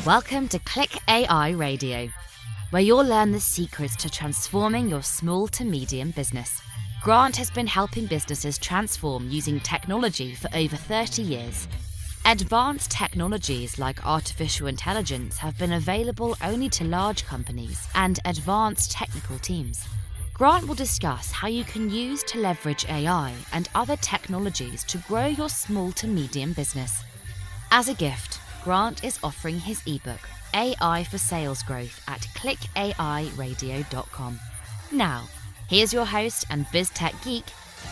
Welcome to Click AI Radio, where you'll learn the secrets to transforming your small to medium business. Grant has been helping businesses transform using technology for over 30 years. Advanced technologies like artificial intelligence have been available only to large companies and advanced technical teams. Grant will discuss how you can use to leverage AI and other technologies to grow your small to medium business. As a gift, Grant is offering his ebook, AI for Sales Growth, at clickairadio.com. Now, here's your host and biz tech geek,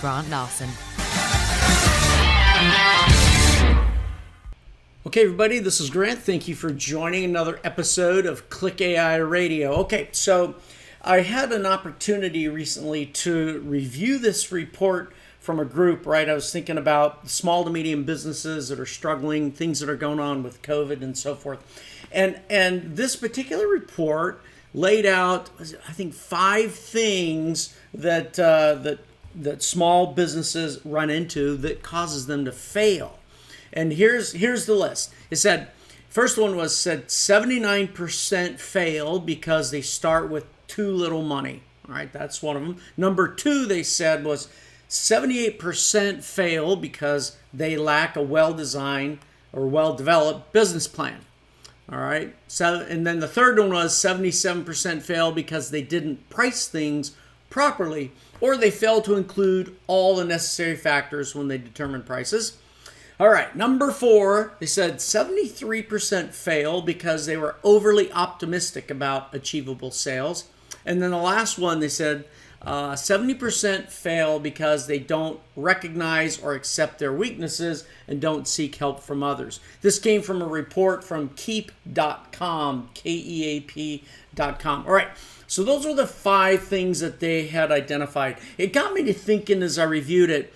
Grant Larson. Okay, everybody, this is Grant. Thank you for joining another episode of Click AI Radio. Okay, so I had an opportunity recently to review this report from a group, right? I was thinking about small to medium businesses that are struggling, things that are going on with COVID and so forth. And this particular report laid out, I think, 5 things that that small businesses run into that causes them to fail. And here's the list. It said, first one said 79% fail because they start with too little money. All right, that's one of them. Number 2, they said, was 78% fail because they lack a well-designed or well-developed business plan. All right. So, and then the third one was 77% fail because they didn't price things properly, or they failed to include all the necessary factors when they determine prices. All right. Number 4, they said 73% fail because they were overly optimistic about achievable sales. And then the last one, they said 70% fail because they don't recognize or accept their weaknesses and don't seek help from others. This came from a report from keep.com, Keap.com. All right, so those were the 5 things that they had identified. It got me to thinking as I reviewed it,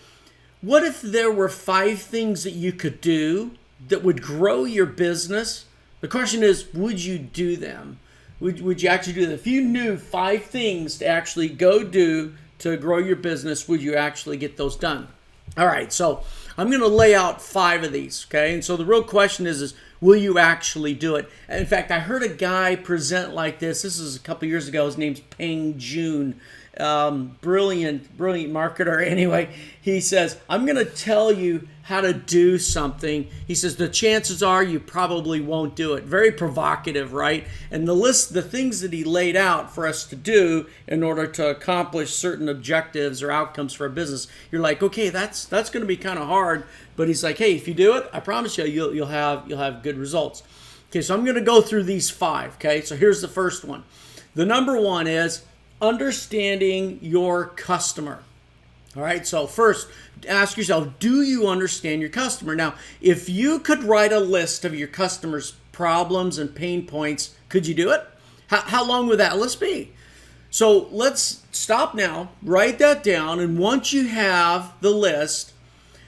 what if there were 5 things that you could do that would grow your business? The question is, would you do them? Would you actually do that? If you knew 5 things to actually go do to grow your business, would you actually get those done? All right, so I'm going to lay out 5 of these, okay? And so the real question is will you actually do it? And in fact, I heard a guy present like this. This is a couple years ago. His name's Peng Jun. Brilliant marketer. Anyway, he says, I'm going to tell you how to do something. He says, the chances are you probably won't do it. Very provocative, right? And the things that he laid out for us to do in order to accomplish certain objectives or outcomes for a business, you're like, okay, that's going to be kind of hard. But he's like, hey, if you do it, I promise you'll have good results. Okay, so I'm going to go through these 5. Okay, so here's the first one. The number 1 is understanding your customer. All right, so first, ask yourself, do you understand your customer? Now, if you could write a list of your customers' problems and pain points, could you do it? How long would that list be? So let's stop now, write that down, and once you have the list,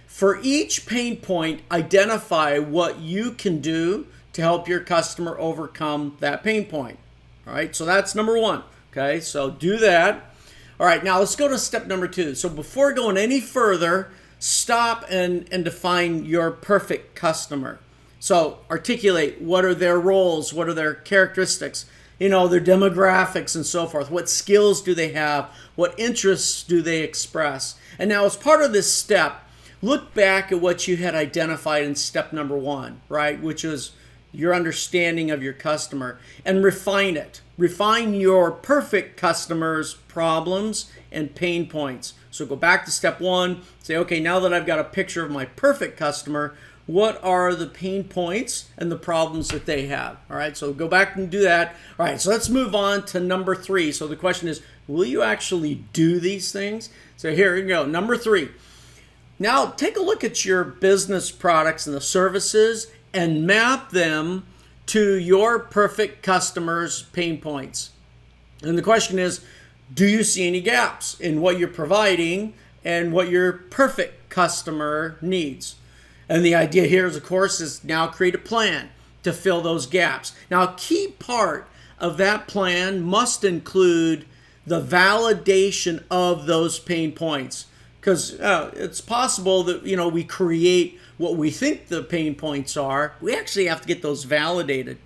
for each pain point, identify what you can do to help your customer overcome that pain point. All right, so that's number 1. Okay, so do that. All right, now let's go to step number 2. So before going any further, stop and define your perfect customer. So articulate what are their roles, what are their characteristics, their demographics and so forth. What skills do they have? What interests do they express? And now as part of this step, look back at what you had identified in step number 1, right? Which was your understanding of your customer, and refine it. Refine your perfect customer's problems and pain points. So go back to step 1, say, okay, now that I've got a picture of my perfect customer, what are the pain points and the problems that they have? All right, so go back and do that. All right, so let's move on to number 3. So the question is, will you actually do these things? So here you go, number 3. Now take a look at your business products and the services and map them to your perfect customer's pain points. And the question is, do you see any gaps in what you're providing and what your perfect customer needs? And the idea here is, of course, is now create a plan to fill those gaps. Now, a key part of that plan must include the validation of those pain points. Because it's possible that, we create what we think the pain points are. We actually have to get those validated.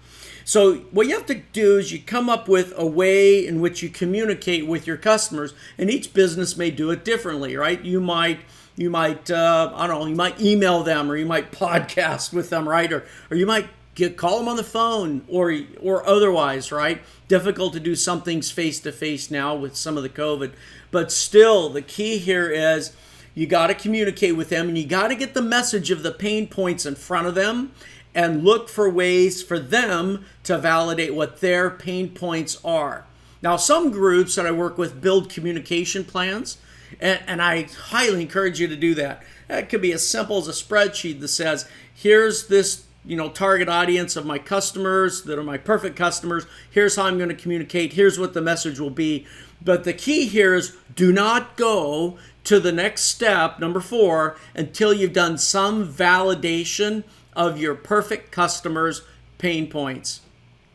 So what you have to do is you come up with a way in which you communicate with your customers, and each business may do it differently, right? You might I don't know, you might email them, or you might podcast with them, right? Or you might call them on the phone, or otherwise, right? Difficult to do some things face to face now with some of the COVID, but still the key here is you got to communicate with them, and you got to get the message of the pain points in front of them, and look for ways for them to validate what their pain points are. Now, some groups that I work with build communication plans, and I highly encourage you to do that. That could be as simple as a spreadsheet that says, here's this target audience of my customers that are my perfect customers. Here's how I'm going to communicate. Here's what the message will be. But the key here is do not go to the next step, number 4, until you've done some validation of your perfect customers' pain points.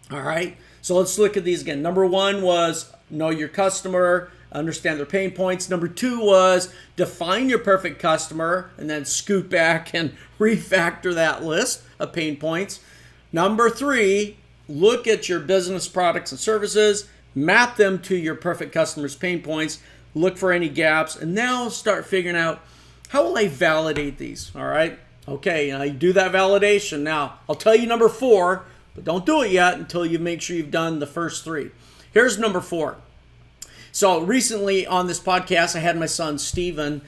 All right, so let's look at these again. Number 1 was know your customer, understand their pain points. Number 2 was define your perfect customer, and then scoot back and refactor that list of pain points. Number 3, look at your business products and services, map them to your perfect customer's pain points, look for any gaps, and now start figuring out, how will I validate these? All right. Okay, you do that validation. Now, I'll tell you number 4, but don't do it yet until you make sure you've done the first 3. Here's number 4. So recently on this podcast, I had my son Steven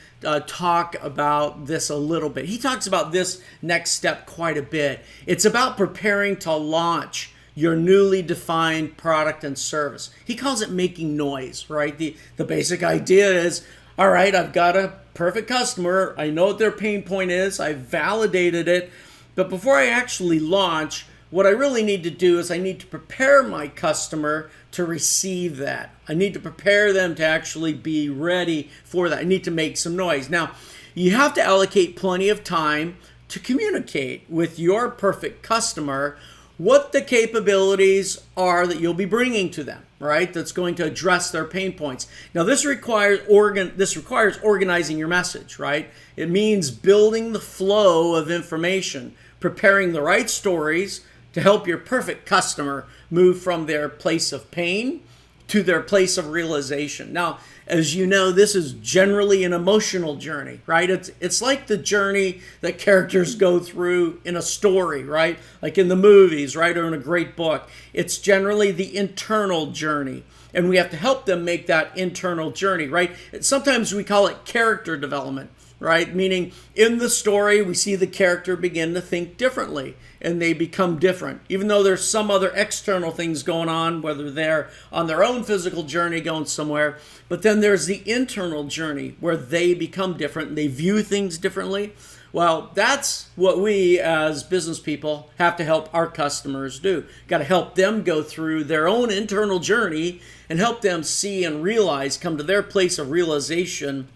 talk about this a little bit. He talks about this next step quite a bit. It's about preparing to launch your newly defined product and service. He calls it making noise, right? The basic idea is, all right, I've got a perfect customer. I know what their pain point is. I've validated it. But before I actually launch, what I really need to do is I need to prepare my customer to receive that. I need to prepare them to actually be ready for that. I need to make some noise. Now, you have to allocate plenty of time to communicate with your perfect customer what the capabilities are that you'll be bringing to them, right? That's going to address their pain points. Now, this requires organizing your message, right? It means building the flow of information, preparing the right stories to help your perfect customer move from their place of pain to their place of realization. Now, as you know, this is generally an emotional journey, right? It's like the journey that characters go through in a story, right? Like in the movies, right? Or in a great book. It's generally the internal journey. And we have to help them make that internal journey, right? Sometimes we call it character development, right? Meaning in the story, we see the character begin to think differently and they become different. Even though there's some other external things going on, whether they're on their own physical journey going somewhere, but then there's the internal journey where they become different and they view things differently. Well, that's what we as business people have to help our customers do. Got to help them go through their own internal journey and help them see and realize, come to their place of realization,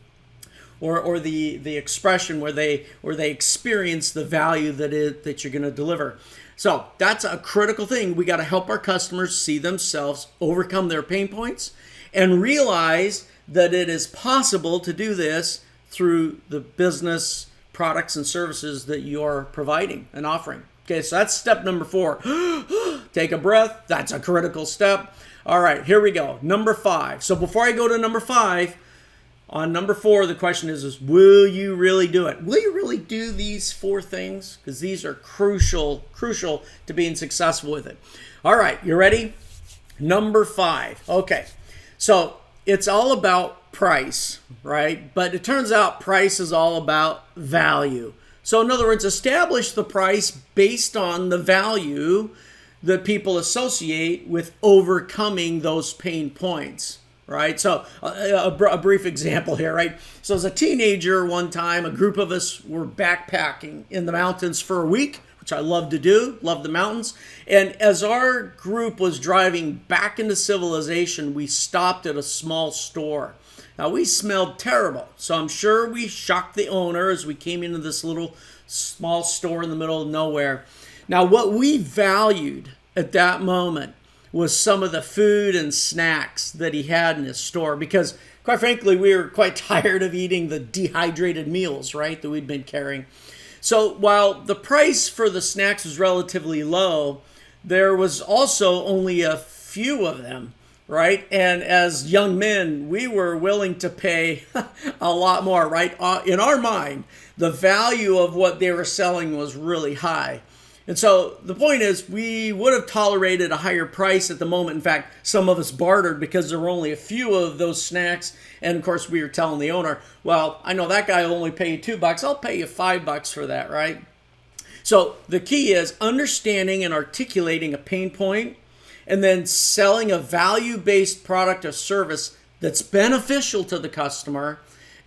or the expression where they experience the value that you're going to deliver. So that's a critical thing. We got to help our customers see themselves overcome their pain points and realize that it is possible to do this through the business products and services that you're providing and offering. Okay, so that's step number 4. Take a breath. That's a critical step. All right, here we go. Number 5. So before I go to number 5, on number 4, the question is will you really do it? Will you really do these 4 things? Because these are crucial to being successful with it. All right, you ready? Number 5. Okay, so it's all about price, right? But it turns out price is all about value. So in other words, establish the price based on the value that people associate with overcoming those pain points. Right? So a brief example here, right? So as a teenager one time, a group of us were backpacking in the mountains for a week, which I love to do, love the mountains. And as our group was driving back into civilization, we stopped at a small store. Now we smelled terrible, so I'm sure we shocked the owner as we came into this little small store in the middle of nowhere. Now what we valued at that moment was some of the food and snacks that he had in his store, because quite frankly, we were quite tired of eating the dehydrated meals, right, that we'd been carrying. So while the price for the snacks was relatively low, there was also only a few of them, right? And as young men, we were willing to pay a lot more, right? In our mind, the value of what they were selling was really high. And so the point is, we would have tolerated a higher price at the moment. In fact, some of us bartered because there were only a few of those snacks. And of course, we were telling the owner, well, I know that guy will only pay you $2. I'll pay you $5 for that, right? So the key is understanding and articulating a pain point and then selling a value-based product or service that's beneficial to the customer,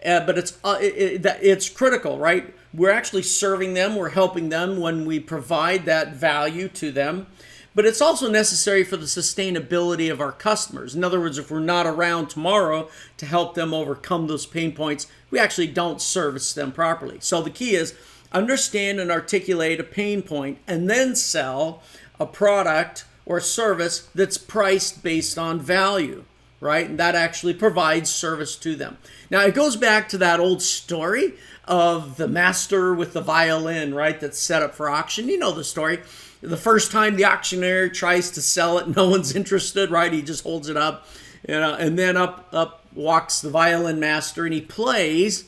but it's critical, right? We're actually serving them, we're helping them when we provide that value to them, but it's also necessary for the sustainability of our customers. In other words, if we're not around tomorrow to help them overcome those pain points, we actually don't service them properly. So the key is understand and articulate a pain point and then sell a product or service that's priced based on value, right? And that actually provides service to them. Now, it goes back to that old story of the master with the violin, right? That's set up for auction. You know the story. The first time the auctioneer tries to sell it, no one's interested, right? He just holds it up, and then up walks the violin master and he plays,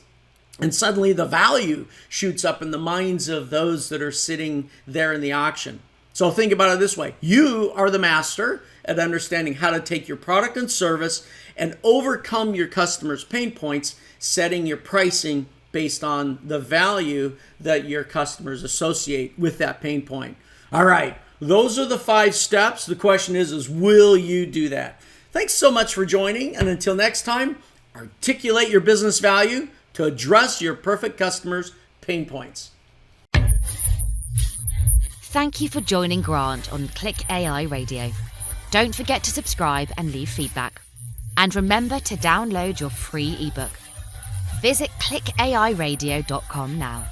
and suddenly the value shoots up in the minds of those that are sitting there in the auction. So think about it this way. You are the master at understanding how to take your product and service and overcome your customers' pain points, setting your pricing based on the value that your customers associate with that pain point. All right, those are the 5 steps. The question is will you do that? Thanks so much for joining, and until next time, articulate your business value to address your perfect customers' pain points. Thank you for joining Grant on Click AI Radio. Don't forget to subscribe and leave feedback. And remember to download your free ebook. Visit clickairadio.com now.